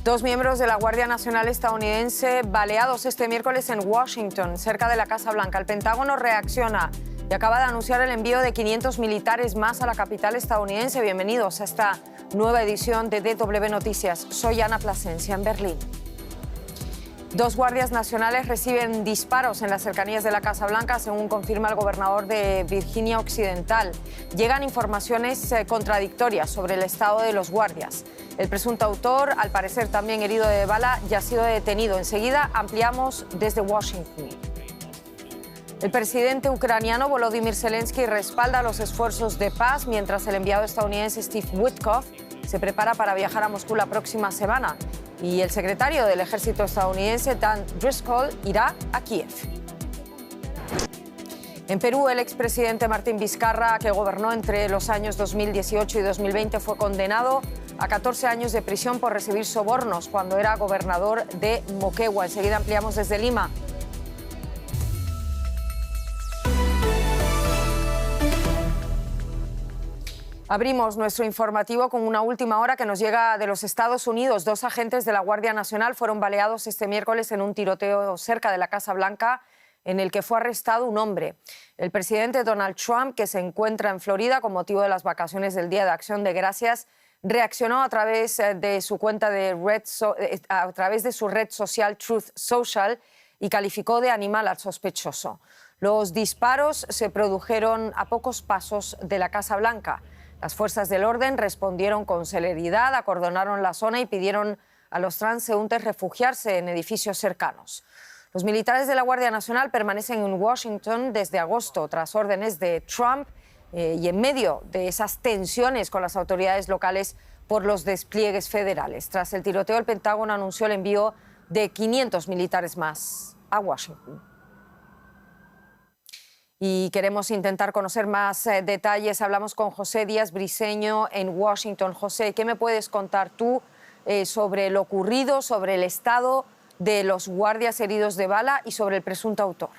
Dos miembros de la Guardia Nacional estadounidense baleados este miércoles en Washington, cerca de la Casa Blanca. El Pentágono reacciona y acaba de anunciar el envío de 500 militares más a la capital estadounidense. Bienvenidos a esta nueva edición de DW Noticias. Soy Ana Plasencia en Berlín. Dos guardias nacionales reciben disparos en las cercanías de la Casa Blanca, según confirma el gobernador de Virginia Occidental. Llegan informaciones contradictorias sobre el estado de los guardias. El presunto autor, al parecer también herido de bala, ya ha sido detenido. Enseguida ampliamos desde Washington. El presidente ucraniano Volodymyr Zelensky respalda los esfuerzos de paz, mientras el enviado estadounidense Steve Witkoff se prepara para viajar a Moscú la próxima semana. Y el secretario del ejército estadounidense, Dan Driscoll, irá a Kiev. En Perú, el expresidente Martín Vizcarra, que gobernó entre los años 2018 y 2020, fue condenado a 14 años de prisión por recibir sobornos cuando era gobernador de Moquegua. Enseguida ampliamos desde Lima. Abrimos nuestro informativo con una última hora que nos llega de los Estados Unidos. Dos agentes de la Guardia Nacional fueron baleados este miércoles en un tiroteo cerca de la Casa Blanca, en el que fue arrestado un hombre. El presidente Donald Trump, que se encuentra en Florida con motivo de las vacaciones del Día de Acción de Gracias, reaccionó a través de su cuenta a través de su red social Truth Social y calificó de animal al sospechoso. Los disparos se produjeron a pocos pasos de la Casa Blanca. Las fuerzas del orden respondieron con celeridad, acordonaron la zona y pidieron a los transeúntes refugiarse en edificios cercanos. Los militares de la Guardia Nacional permanecen en Washington desde agosto, tras órdenes de Trump y en medio de esas tensiones con las autoridades locales por los despliegues federales. Tras el tiroteo, el Pentágono anunció el envío de 500 militares más a Washington. Y queremos intentar conocer más detalles. Hablamos con José Díaz Briceño en Washington. José, ¿qué me puedes contar tú sobre lo ocurrido, sobre el estado de los guardias heridos de bala y sobre el presunto autor?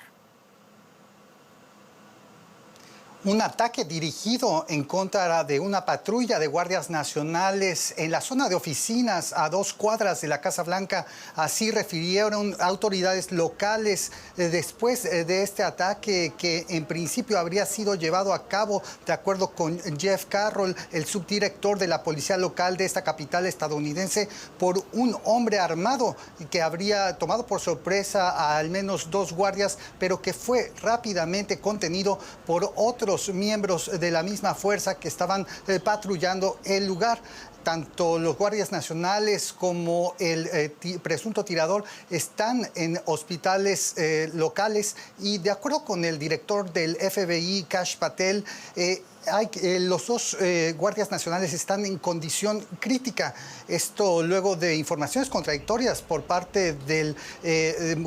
Un ataque dirigido en contra de una patrulla de guardias nacionales en la zona de oficinas a 2 cuadras de la Casa Blanca. Así refirieron autoridades locales después de este ataque, que en principio habría sido llevado a cabo, de acuerdo con Jeff Carroll, el subdirector de la policía local de esta capital estadounidense, por un hombre armado que habría tomado por sorpresa a al menos 2 guardias, pero que fue rápidamente contenido por otros miembros de la misma fuerza que estaban patrullando el lugar. Tanto los guardias nacionales como el presunto tirador están en hospitales locales y, de acuerdo con el director del FBI, Kash Patel, los dos guardias nacionales están en condición crítica. Esto luego de informaciones contradictorias por parte del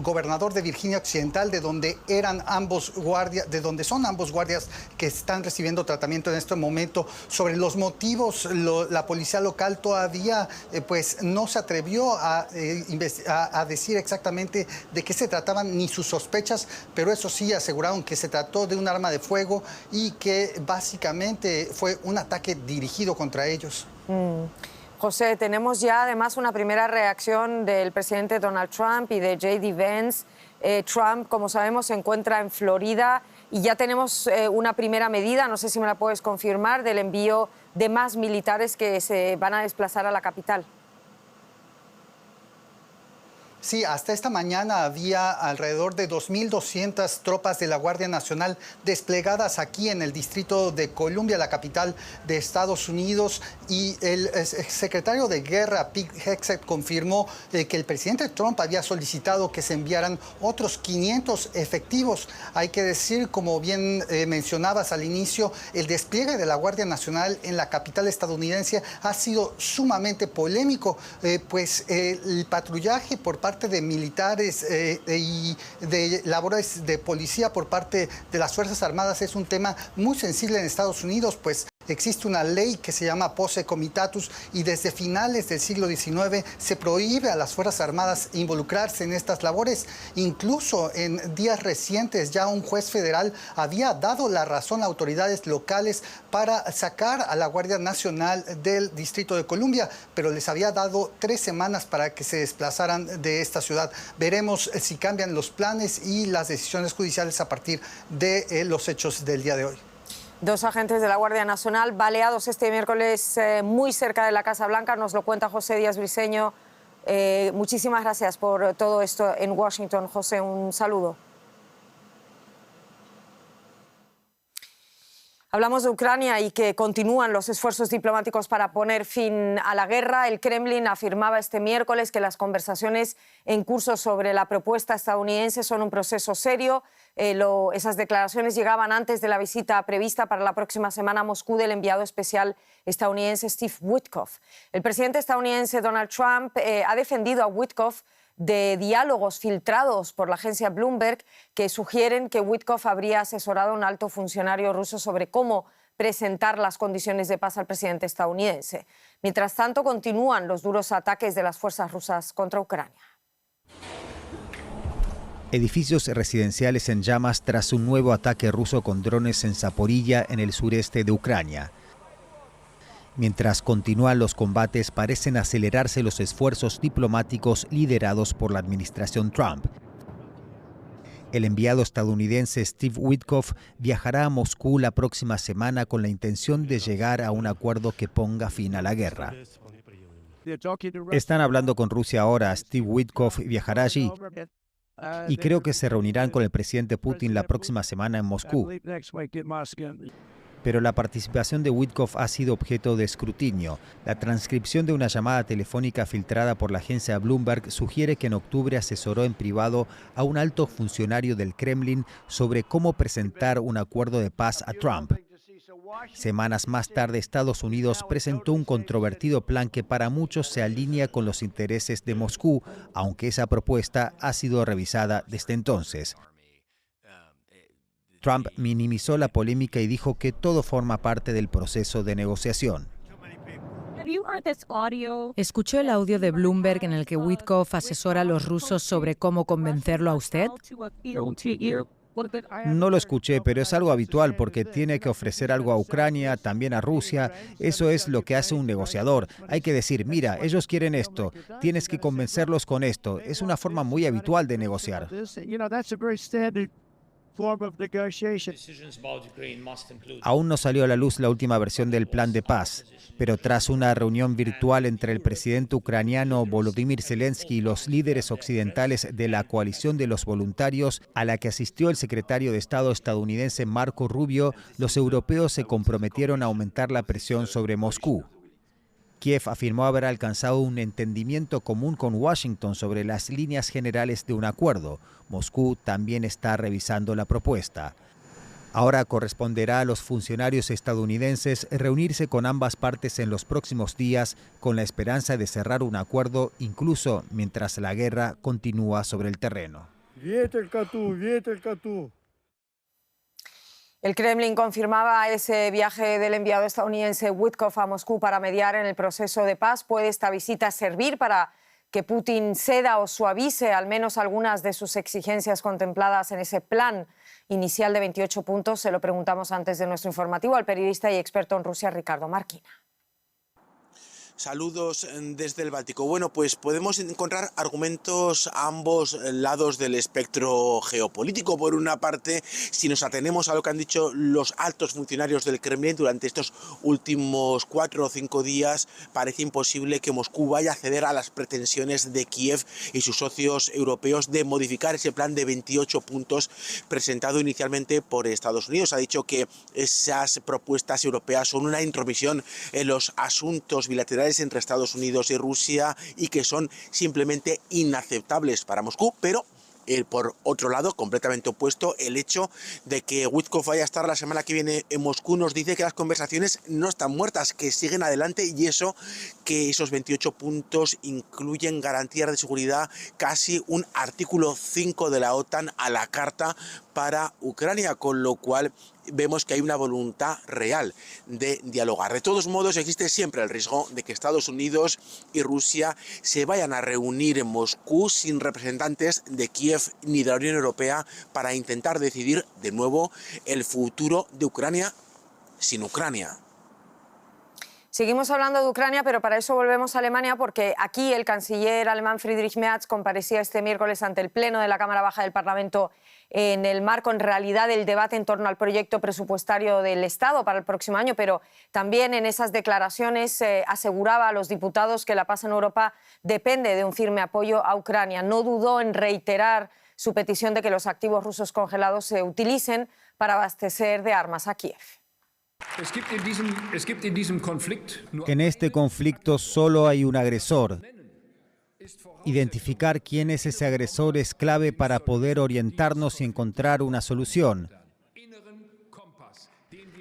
gobernador de Virginia Occidental, de donde son ambos guardias que están recibiendo tratamiento en este momento. Sobre los motivos, la policía local todavía pues no se atrevió a decir exactamente de qué se trataban ni sus sospechas, pero eso sí aseguraron que se trató de un arma de fuego y que básicamente fue un ataque dirigido contra ellos. José, tenemos ya además una primera reacción del presidente Donald Trump y de J.D. Vance. Trump, como sabemos, se encuentra en Florida y ya tenemos una primera medida, no sé si me la puedes confirmar, del envío de más militares que se van a desplazar a la capital. Sí, hasta esta mañana había alrededor de 2.200 tropas de la Guardia Nacional desplegadas aquí en el Distrito de Columbia, la capital de Estados Unidos. Y el secretario de Guerra, Pete Hegseth, confirmó que el presidente Trump había solicitado que se enviaran otros 500 efectivos. Hay que decir, como bien mencionabas al inicio, el despliegue de la Guardia Nacional en la capital estadounidense ha sido sumamente polémico, pues el patrullaje por parte de militares y de labores de policía por parte de las Fuerzas Armadas es un tema muy sensible en Estados Unidos, pues Existe una ley que se llama Posse Comitatus y desde finales del siglo XIX se prohíbe a las Fuerzas Armadas involucrarse en estas labores. Incluso en días recientes ya un juez federal había dado la razón a autoridades locales para sacar a la Guardia Nacional del Distrito de Columbia, pero les había dado 3 semanas para que se desplazaran de esta ciudad. Veremos si cambian los planes y las decisiones judiciales a partir de los hechos del día de hoy. 2 agentes de la Guardia Nacional baleados este miércoles muy cerca de la Casa Blanca. Nos lo cuenta José Díaz Briceño. Muchísimas gracias por todo esto en Washington. José, un saludo. Hablamos de Ucrania y que continúan los esfuerzos diplomáticos para poner fin a la guerra. El Kremlin afirmaba este miércoles que las conversaciones en curso sobre la propuesta estadounidense son un proceso serio. Esas declaraciones llegaban antes de la visita prevista para la próxima semana a Moscú del enviado especial estadounidense Steve Witkoff. El presidente estadounidense Donald Trump ha defendido a Witkoff de diálogos filtrados por la agencia Bloomberg que sugieren que Witkoff habría asesorado a un alto funcionario ruso sobre cómo presentar las condiciones de paz al presidente estadounidense. Mientras tanto, continúan los duros ataques de las fuerzas rusas contra Ucrania. Edificios residenciales en llamas tras un nuevo ataque ruso con drones en Zaporilla, en el sureste de Ucrania. Mientras continúan los combates, parecen acelerarse los esfuerzos diplomáticos liderados por la administración Trump. El enviado estadounidense Steve Witkoff viajará a Moscú la próxima semana con la intención de llegar a un acuerdo que ponga fin a la guerra. Están hablando con Rusia ahora. Steve Witkoff viajará allí y creo que se reunirán con el presidente Putin la próxima semana en Moscú. Pero la participación de Witkoff ha sido objeto de escrutinio. La transcripción de una llamada telefónica filtrada por la agencia Bloomberg sugiere que en octubre asesoró en privado a un alto funcionario del Kremlin sobre cómo presentar un acuerdo de paz a Trump. Semanas más tarde, Estados Unidos presentó un controvertido plan que para muchos se alinea con los intereses de Moscú, aunque esa propuesta ha sido revisada desde entonces. Trump minimizó la polémica y dijo que todo forma parte del proceso de negociación. ¿Escuchó el audio de Bloomberg en el que Witkoff asesora a los rusos sobre cómo convencerlo a usted? No lo escuché, pero es algo habitual porque tiene que ofrecer algo a Ucrania, también a Rusia. Eso es lo que hace un negociador. Hay que decir, mira, ellos quieren esto, tienes que convencerlos con esto. Es una forma muy habitual de negociar. Aún no salió a la luz la última versión del plan de paz, pero tras una reunión virtual entre el presidente ucraniano Volodymyr Zelensky y los líderes occidentales de la coalición de los voluntarios, a la que asistió el secretario de Estado estadounidense Marco Rubio, los europeos se comprometieron a aumentar la presión sobre Moscú. Kiev afirmó haber alcanzado un entendimiento común con Washington sobre las líneas generales de un acuerdo. Moscú también está revisando la propuesta. Ahora corresponderá a los funcionarios estadounidenses reunirse con ambas partes en los próximos días con la esperanza de cerrar un acuerdo, incluso mientras la guerra continúa sobre el terreno. El Kremlin confirmaba ese viaje del enviado estadounidense Witkoff a Moscú para mediar en el proceso de paz. ¿Puede esta visita servir para que Putin ceda o suavice al menos algunas de sus exigencias contempladas en ese plan inicial de 28 puntos? Se lo preguntamos antes de nuestro informativo al periodista y experto en Rusia, Ricardo Marquina. Saludos desde el Báltico. Bueno, pues podemos encontrar argumentos a ambos lados del espectro geopolítico. Por una parte, si nos atenemos a lo que han dicho los altos funcionarios del Kremlin durante estos últimos 4 o 5 días, parece imposible que Moscú vaya a ceder a las pretensiones de Kiev y sus socios europeos de modificar ese plan de 28 puntos presentado inicialmente por Estados Unidos. Ha dicho que esas propuestas europeas son una intromisión en los asuntos bilaterales entre Estados Unidos y Rusia y que son simplemente inaceptables para Moscú, pero por otro lado, completamente opuesto, el hecho de que Witkoff vaya a estar la semana que viene en Moscú nos dice que las conversaciones no están muertas, que siguen adelante, y eso que esos 28 puntos incluyen garantías de seguridad, casi un artículo 5 de la OTAN a la carta para Ucrania, con lo cual vemos que hay una voluntad real de dialogar. De todos modos, existe siempre el riesgo de que Estados Unidos y Rusia se vayan a reunir en Moscú sin representantes de Kiev ni de la Unión Europea para intentar decidir de nuevo el futuro de Ucrania sin Ucrania. Seguimos hablando de Ucrania, pero para eso volvemos a Alemania, porque aquí el canciller alemán Friedrich Merz comparecía este miércoles ante el Pleno de la Cámara Baja del Parlamento en el marco, en realidad, del debate en torno al proyecto presupuestario del Estado para el próximo año, pero también en esas declaraciones aseguraba a los diputados que la paz en Europa depende de un firme apoyo a Ucrania. No dudó en reiterar su petición de que los activos rusos congelados se utilicen para abastecer de armas a Kiev. En este conflicto solo hay un agresor. Identificar quién es ese agresor es clave para poder orientarnos y encontrar una solución.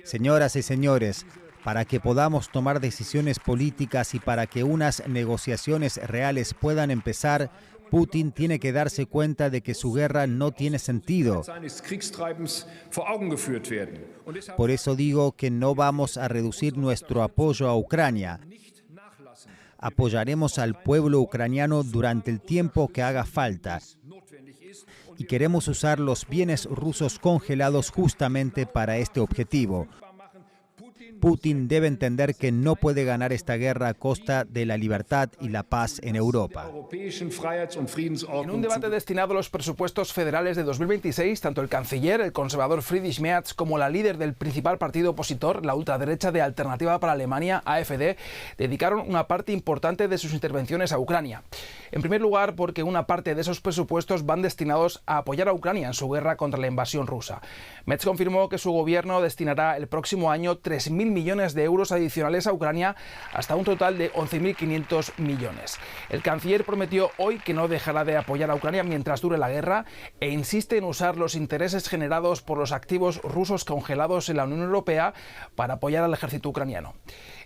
Señoras y señores, para que podamos tomar decisiones políticas y para que unas negociaciones reales puedan empezar, Putin tiene que darse cuenta de que su guerra no tiene sentido. Por eso digo que no vamos a reducir nuestro apoyo a Ucrania. Apoyaremos al pueblo ucraniano durante el tiempo que haga falta. Y queremos usar los bienes rusos congelados justamente para este objetivo. Putin debe entender que no puede ganar esta guerra a costa de la libertad y la paz en Europa. En un debate destinado a los presupuestos federales de 2026, tanto el canciller, el conservador Friedrich Merz, como la líder del principal partido opositor, la ultraderecha de Alternativa para Alemania, AfD, dedicaron una parte importante de sus intervenciones a Ucrania. En primer lugar, porque una parte de esos presupuestos van destinados a apoyar a Ucrania en su guerra contra la invasión rusa. Merz confirmó que su gobierno destinará el próximo año 3.000 millones de euros adicionales a Ucrania, hasta un total de 11.500 millones. El canciller prometió hoy que no dejará de apoyar a Ucrania mientras dure la guerra e insiste en usar los intereses generados por los activos rusos congelados en la Unión Europea para apoyar al ejército ucraniano.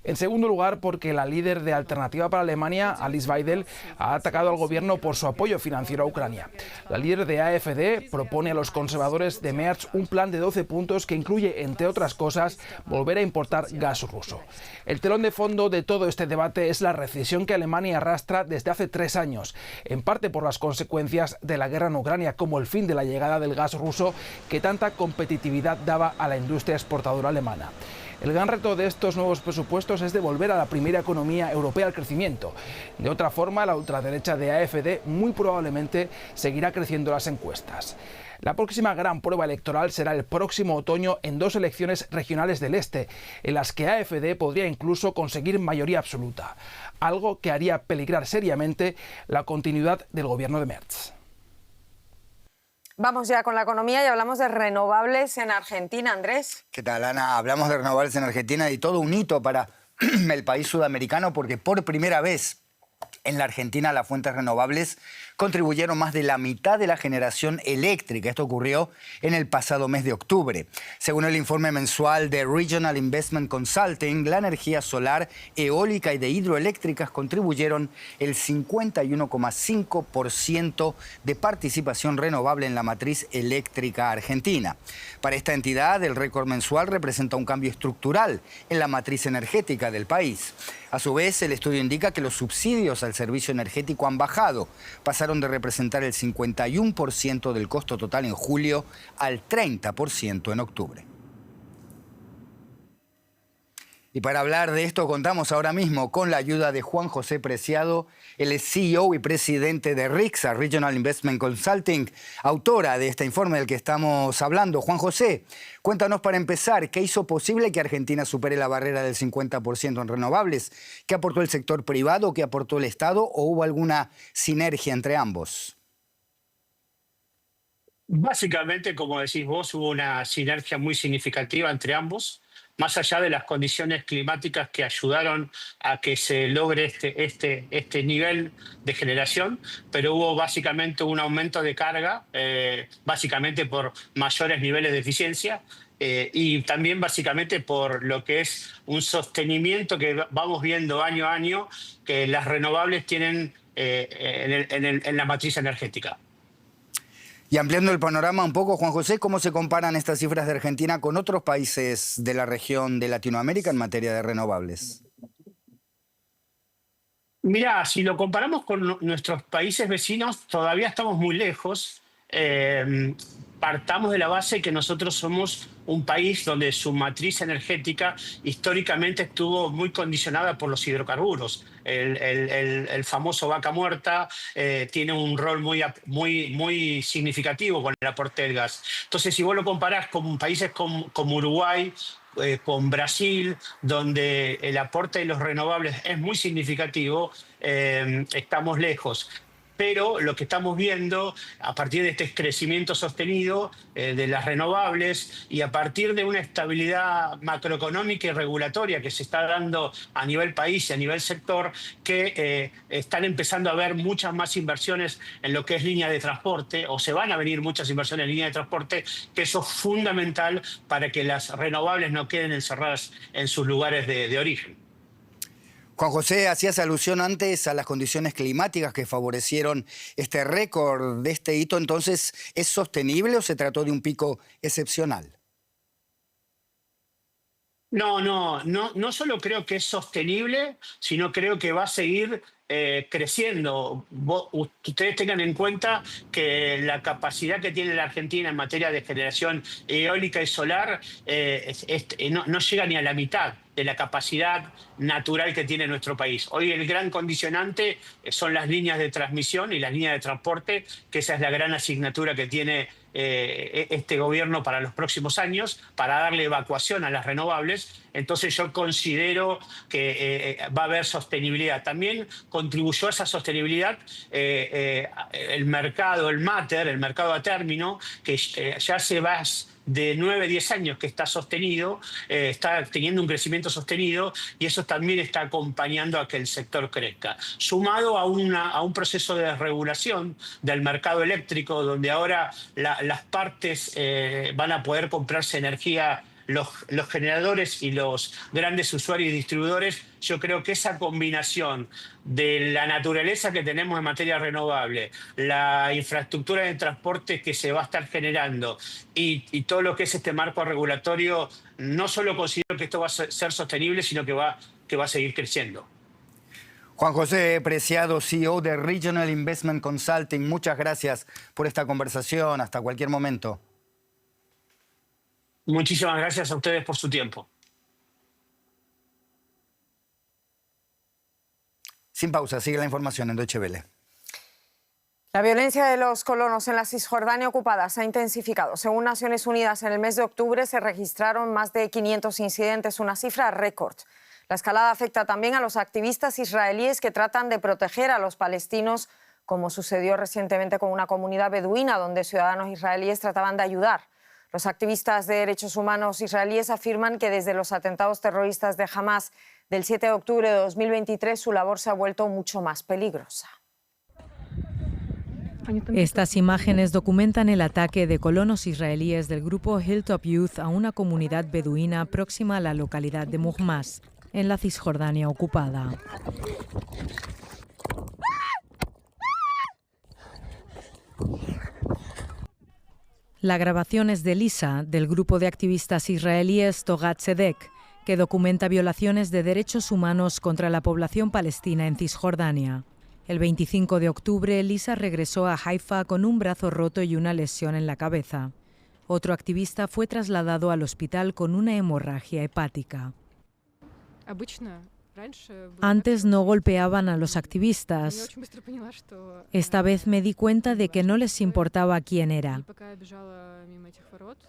En segundo lugar, porque la líder de Alternativa para Alemania, Alice Weidel, ha atacado al gobierno por su apoyo financiero a Ucrania. La líder de AfD propone a los conservadores de Merz un plan de 12 puntos que incluye, entre otras cosas, volver a importar gas ruso. El telón de fondo de todo este debate es la recesión que Alemania arrastra desde hace 3 años, en parte por las consecuencias de la guerra en Ucrania, como el fin de la llegada del gas ruso que tanta competitividad daba a la industria exportadora alemana. El gran reto de estos nuevos presupuestos es devolver a la primera economía europea al crecimiento. De otra forma, la ultraderecha de AfD muy probablemente seguirá creciendo las encuestas. La próxima gran prueba electoral será el próximo otoño en 2 elecciones regionales del Este, en las que AfD podría incluso conseguir mayoría absoluta, algo que haría peligrar seriamente la continuidad del gobierno de Merz. Vamos ya con la economía y hablamos de renovables en Argentina. Andrés. ¿Qué tal, Ana? Hablamos de renovables en Argentina y todo un hito para el país sudamericano porque por primera vez en la Argentina las fuentes renovables contribuyeron más de la mitad de la generación eléctrica. Esto ocurrió en el pasado mes de octubre. Según el informe mensual de Regional Investment Consulting, la energía solar, eólica y de hidroeléctricas contribuyeron el 51,5% de participación renovable en la matriz eléctrica argentina. Para esta entidad, el récord mensual representa un cambio estructural en la matriz energética del país. A su vez, el estudio indica que los subsidios al servicio energético han bajado. Pasaron de representar el 51% del costo total en julio al 30% en octubre. Y para hablar de esto contamos ahora mismo con la ayuda de Juan José Preciado. Él es CEO y presidente de RIXA, Regional Investment Consulting, autora de este informe del que estamos hablando. Juan José, cuéntanos para empezar, ¿qué hizo posible que Argentina supere la barrera del 50% en renovables? ¿Qué aportó el sector privado? ¿Qué aportó el Estado? ¿O hubo alguna sinergia entre ambos? Básicamente, como decís vos, hubo una sinergia muy significativa entre ambos, más allá de las condiciones climáticas que ayudaron a que se logre este nivel de generación, pero hubo básicamente un aumento de carga, básicamente por mayores niveles de eficiencia, y también básicamente por lo que es un sostenimiento que vamos viendo año a año que las renovables tienen en la matriz energética. Y ampliando el panorama un poco, Juan José, ¿cómo se comparan estas cifras de Argentina con otros países de la región de Latinoamérica en materia de renovables? Mira, si lo comparamos con nuestros países vecinos, todavía estamos muy lejos. Partamos de la base que nosotros somos un país donde su matriz energética históricamente estuvo muy condicionada por los hidrocarburos. El famoso vaca muerta tiene un rol muy significativo con el aporte del gas. Entonces, si vos lo comparás con países como Uruguay, con Brasil, donde el aporte de los renovables es muy significativo, estamos lejos. Pero lo que estamos viendo a partir de este crecimiento sostenido de las renovables y a partir de una estabilidad macroeconómica y regulatoria que se está dando a nivel país y a nivel sector, que están empezando a haber muchas más inversiones en lo que es línea de transporte, o se van a venir muchas inversiones en línea de transporte, que eso es fundamental para que las renovables no queden encerradas en sus lugares de origen. Juan José, hacías alusión antes a las condiciones climáticas que favorecieron este récord de este hito. Entonces, ¿es sostenible o se trató de un pico excepcional? No solo creo que es sostenible, sino creo que va a seguir creciendo. Ustedes tengan en cuenta que la capacidad que tiene la Argentina en materia de generación eólica y solar no llega ni a la mitad de la capacidad natural que tiene nuestro país. Hoy el gran condicionante son las líneas de transmisión y las líneas de transporte, que esa es la gran asignatura que tiene este gobierno para los próximos años, para darle evacuación a las renovables. Entonces yo considero que va a haber sostenibilidad. También contribuyó a esa sostenibilidad el mercado, el MATER, el mercado a término, que ya se va de 9 a 10 años que está sostenido, está teniendo un crecimiento sostenido, y eso también está acompañando a que el sector crezca. Sumado a un proceso de desregulación del mercado eléctrico, donde ahora las partes van a poder comprarse energía, los generadores y los grandes usuarios y distribuidores. Yo creo que esa combinación de la naturaleza que tenemos en materia renovable, la infraestructura de transporte que se va a estar generando y todo lo que es este marco regulatorio, no solo considero que esto va a ser sostenible, sino que va a seguir creciendo. Juan José Preciado, CEO de Regional Investment Consulting, muchas gracias por esta conversación. Hasta cualquier momento. Muchísimas gracias a ustedes por su tiempo. Sin pausa, sigue la información en Deutsche Welle. La violencia de los colonos en la Cisjordania ocupada se ha intensificado. Según Naciones Unidas, en el mes de octubre se registraron más de 500 incidentes, una cifra récord. La escalada afecta también a los activistas israelíes que tratan de proteger a los palestinos, como sucedió recientemente con una comunidad beduina donde ciudadanos israelíes trataban de ayudar. Los activistas de derechos humanos israelíes afirman que desde los atentados terroristas de Hamás del 7 de octubre de 2023 su labor se ha vuelto mucho más peligrosa. Estas imágenes documentan el ataque de colonos israelíes del grupo Hilltop Youth a una comunidad beduina próxima a la localidad de Muhmas, en la Cisjordania ocupada. La grabación es de Lisa, del grupo de activistas israelíes Togat Tzedek, que documenta violaciones de derechos humanos contra la población palestina en Cisjordania. El 25 de octubre, Lisa regresó a Haifa con un brazo roto y una lesión en la cabeza. Otro activista fue trasladado al hospital con una hemorragia hepática. Antes no golpeaban a los activistas. Esta vez me di cuenta de que no les importaba quién era.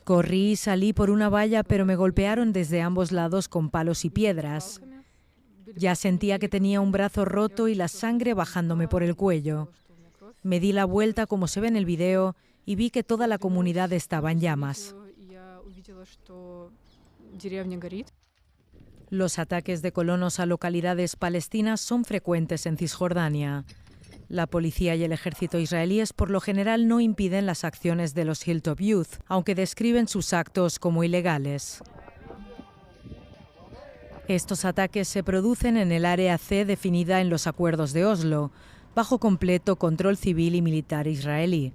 Corrí y salí por una valla, pero me golpearon desde ambos lados con palos y piedras. Ya sentía que tenía un brazo roto y la sangre bajándome por el cuello. Me di la vuelta, como se ve en el video, y vi que toda la comunidad estaba en llamas. Los ataques de colonos a localidades palestinas son frecuentes en Cisjordania. La policía y el ejército israelíes por lo general no impiden las acciones de los Hilltop Youth, aunque describen sus actos como ilegales. Estos ataques se producen en el área C definida en los acuerdos de Oslo, bajo completo control civil y militar israelí.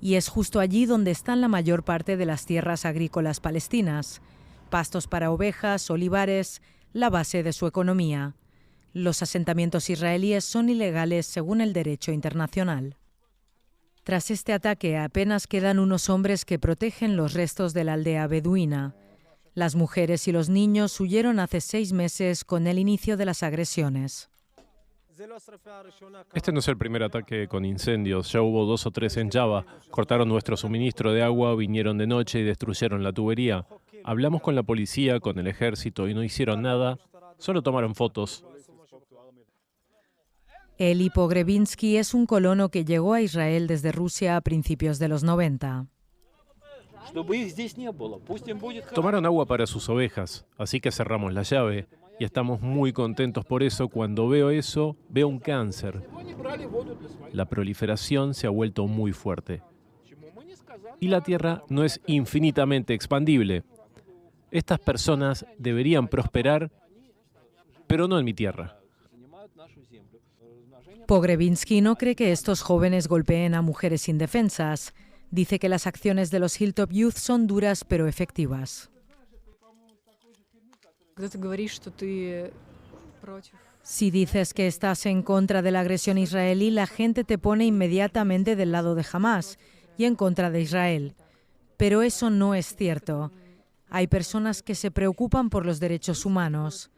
y es justo allí donde están la mayor parte de las tierras agrícolas palestinas. Pastos para ovejas, olivares, la base de su economía. Los asentamientos israelíes son ilegales según el derecho internacional. Tras este ataque, apenas quedan unos hombres que protegen los restos de la aldea beduina. Las mujeres y los niños huyeron hace 6 meses con el inicio de las agresiones. Este no es el primer ataque con incendios, ya hubo 2 o 3 en Java. Cortaron nuestro suministro de agua, vinieron de noche y destruyeron la tubería. Hablamos con la policía, con el ejército y no hicieron nada, solo tomaron fotos. Eli Pogrebinsky es un colono que llegó a Israel desde Rusia a principios de los 90. Tomaron agua para sus ovejas, así que cerramos la llave. Y estamos muy contentos por eso. Cuando veo eso, veo un cáncer. La proliferación se ha vuelto muy fuerte. Y la tierra no es infinitamente expandible. Estas personas deberían prosperar, pero no en mi tierra. Pogrebinsky no cree que estos jóvenes golpeen a mujeres indefensas. Dice que las acciones de los Hilltop Youth son duras pero efectivas. Si dices que estás en contra de la agresión israelí, la gente te pone inmediatamente del lado de Hamás y en contra de Israel. Pero eso no es cierto. Hay personas que se preocupan por los derechos humanos.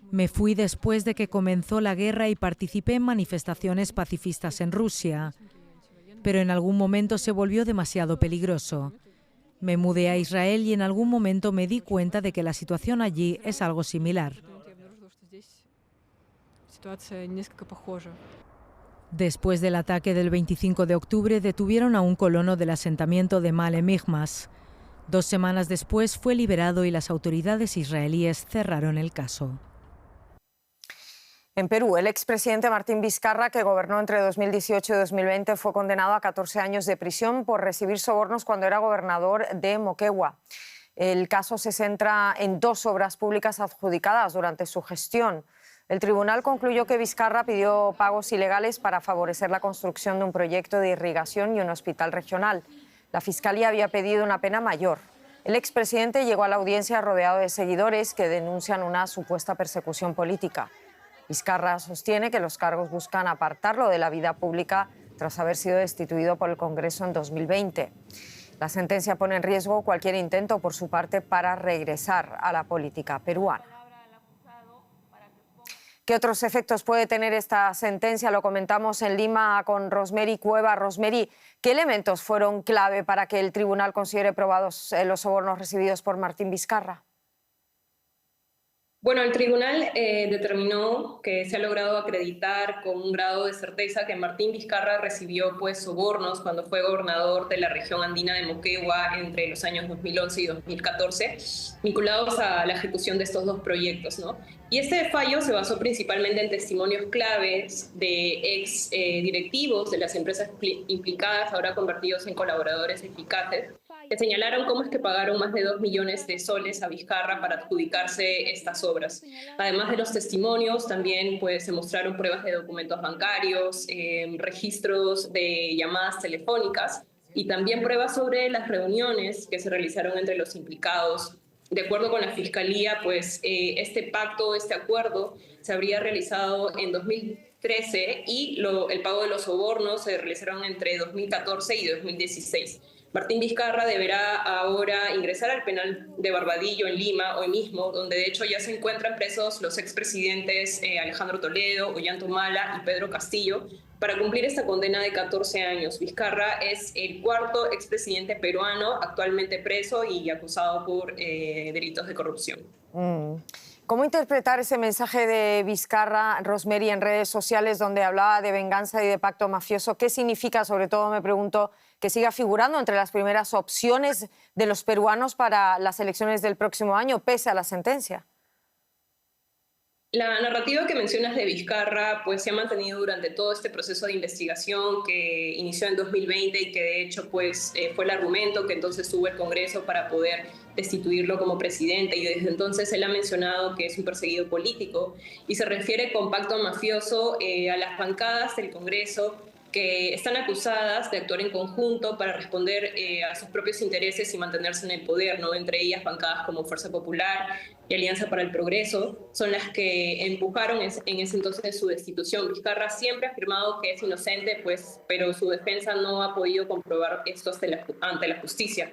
Me fui después de que comenzó la guerra y participé en manifestaciones pacifistas en Rusia. Pero en algún momento se volvió demasiado peligroso. Me mudé a Israel y en algún momento me di cuenta de que la situación allí es algo similar. Después del ataque del 25 de octubre detuvieron a un colono del asentamiento de Male Michmas. 2 semanas después fue liberado y las autoridades israelíes cerraron el caso. En Perú, el expresidente Martín Vizcarra, que gobernó entre 2018 y 2020, fue condenado a 14 años de prisión por recibir sobornos cuando era gobernador de Moquegua. El caso se centra en 2 obras públicas adjudicadas durante su gestión. El tribunal concluyó que Vizcarra pidió pagos ilegales para favorecer la construcción de un proyecto de irrigación y un hospital regional. La Fiscalía había pedido una pena mayor. El expresidente llegó a la audiencia rodeado de seguidores que denuncian una supuesta persecución política. Vizcarra sostiene que los cargos buscan apartarlo de la vida pública tras haber sido destituido por el Congreso en 2020. La sentencia pone en riesgo cualquier intento por su parte para regresar a la política peruana. ¿Qué otros efectos puede tener esta sentencia? Lo comentamos en Lima con Rosemary Cueva. Rosemary, ¿qué elementos fueron clave para que el tribunal considere probados los sobornos recibidos por Martín Vizcarra? Bueno, el tribunal determinó que se ha logrado acreditar con un grado de certeza que Martín Vizcarra recibió sobornos cuando fue gobernador de la región andina de Moquegua entre los años 2011 y 2014, vinculados a la ejecución de estos 2 proyectos, ¿no? Y este fallo se basó principalmente en testimonios claves de ex directivos de las empresas implicadas, ahora convertidos en colaboradores eficaces, que señalaron cómo es que pagaron más de 2 millones de soles a Vizcarra para adjudicarse estas obras. Además de los testimonios, también se mostraron pruebas de documentos bancarios, registros de llamadas telefónicas y también pruebas sobre las reuniones que se realizaron entre los implicados. De acuerdo con la Fiscalía, este pacto, este acuerdo, se habría realizado en 2013 y el pago de los sobornos se realizaron entre 2014 y 2016. Martín Vizcarra deberá ahora ingresar al penal de Barbadillo en Lima hoy mismo, donde de hecho ya se encuentran presos los expresidentes Alejandro Toledo, Ollanta Humala y Pedro Castillo, para cumplir esta condena de 14 años. Vizcarra es el 4º expresidente peruano actualmente preso y acusado por delitos de corrupción. ¿Cómo interpretar ese mensaje de Vizcarra, Rosemary, en redes sociales donde hablaba de venganza y de pacto mafioso? ¿Qué significa, sobre todo, me pregunto, que siga figurando entre las primeras opciones de los peruanos para las elecciones del próximo año, pese a la sentencia? La narrativa que mencionas de Vizcarra se ha mantenido durante todo este proceso de investigación que inició en 2020 y que de hecho fue el argumento que entonces tuvo el Congreso para poder destituirlo como presidente, y desde entonces él ha mencionado que es un perseguido político y se refiere con pacto mafioso a las bancadas del Congreso que están acusadas de actuar en conjunto para responder a sus propios intereses y mantenerse en el poder, ¿no? Entre ellas bancadas como Fuerza Popular y Alianza para el Progreso, son las que empujaron en ese entonces su destitución. Vizcarra siempre ha afirmado que es inocente, pues, pero su defensa no ha podido comprobar esto ante la justicia.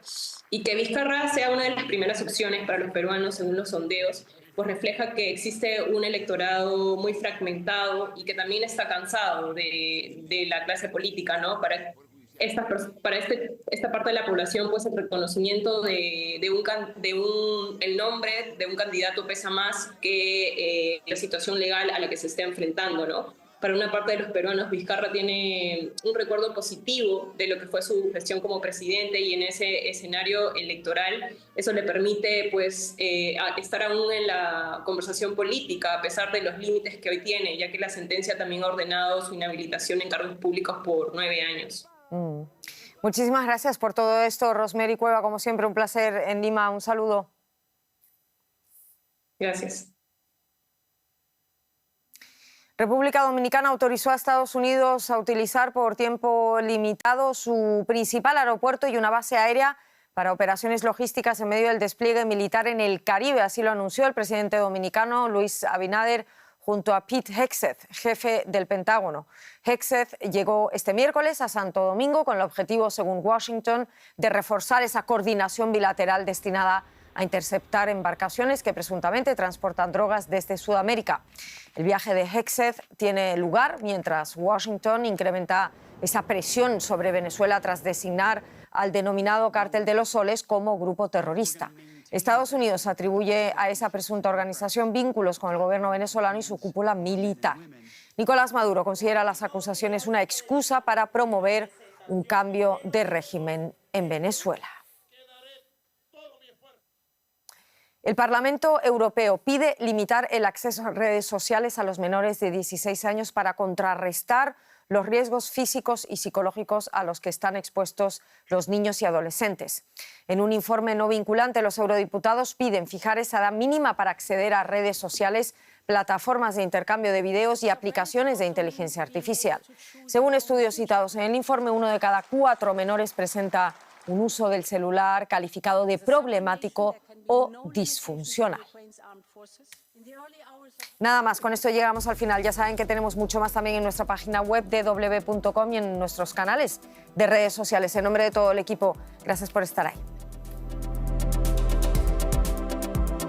Y que Vizcarra sea una de las primeras opciones para los peruanos según los sondeos, pues refleja que existe un electorado muy fragmentado y que también está cansado de la clase política, ¿no? Para esta parte de la población, pues el reconocimiento el nombre de un candidato pesa más que la situación legal a la que se está enfrentando, ¿no? Para una parte de los peruanos, Vizcarra tiene un recuerdo positivo de lo que fue su gestión como presidente, y en ese escenario electoral eso le permite, pues, estar aún en la conversación política a pesar de los límites que hoy tiene, ya que la sentencia también ha ordenado su inhabilitación en cargos públicos por 9 años. Muchísimas gracias por todo esto, Rosemary Cueva. Como siempre, un placer en Lima. Un saludo. Gracias. República Dominicana autorizó a Estados Unidos a utilizar por tiempo limitado su principal aeropuerto y una base aérea para operaciones logísticas en medio del despliegue militar en el Caribe. Así lo anunció el presidente dominicano Luis Abinader junto a Pete Hegseth, jefe del Pentágono. Hegseth llegó este miércoles a Santo Domingo con el objetivo, según Washington, de reforzar esa coordinación bilateral destinada a interceptar embarcaciones que presuntamente transportan drogas desde Sudamérica. El viaje de Hegseth tiene lugar mientras Washington incrementa esa presión sobre Venezuela tras designar al denominado Cártel de los Soles como grupo terrorista. Estados Unidos atribuye a esa presunta organización vínculos con el gobierno venezolano y su cúpula militar. Nicolás Maduro considera las acusaciones una excusa para promover un cambio de régimen en Venezuela. El Parlamento Europeo pide limitar el acceso a redes sociales a los menores de 16 años para contrarrestar los riesgos físicos y psicológicos a los que están expuestos los niños y adolescentes. En un informe no vinculante, los eurodiputados piden fijar esa edad mínima para acceder a redes sociales, plataformas de intercambio de videos y aplicaciones de inteligencia artificial. Según estudios citados en el informe, 1 de cada 4 menores presenta un uso del celular calificado de problemático o disfuncional. Nada más, con esto llegamos al final. Ya saben que tenemos mucho más también en nuestra página web dw.com y en nuestros canales de redes sociales. En nombre de todo el equipo, gracias por estar ahí.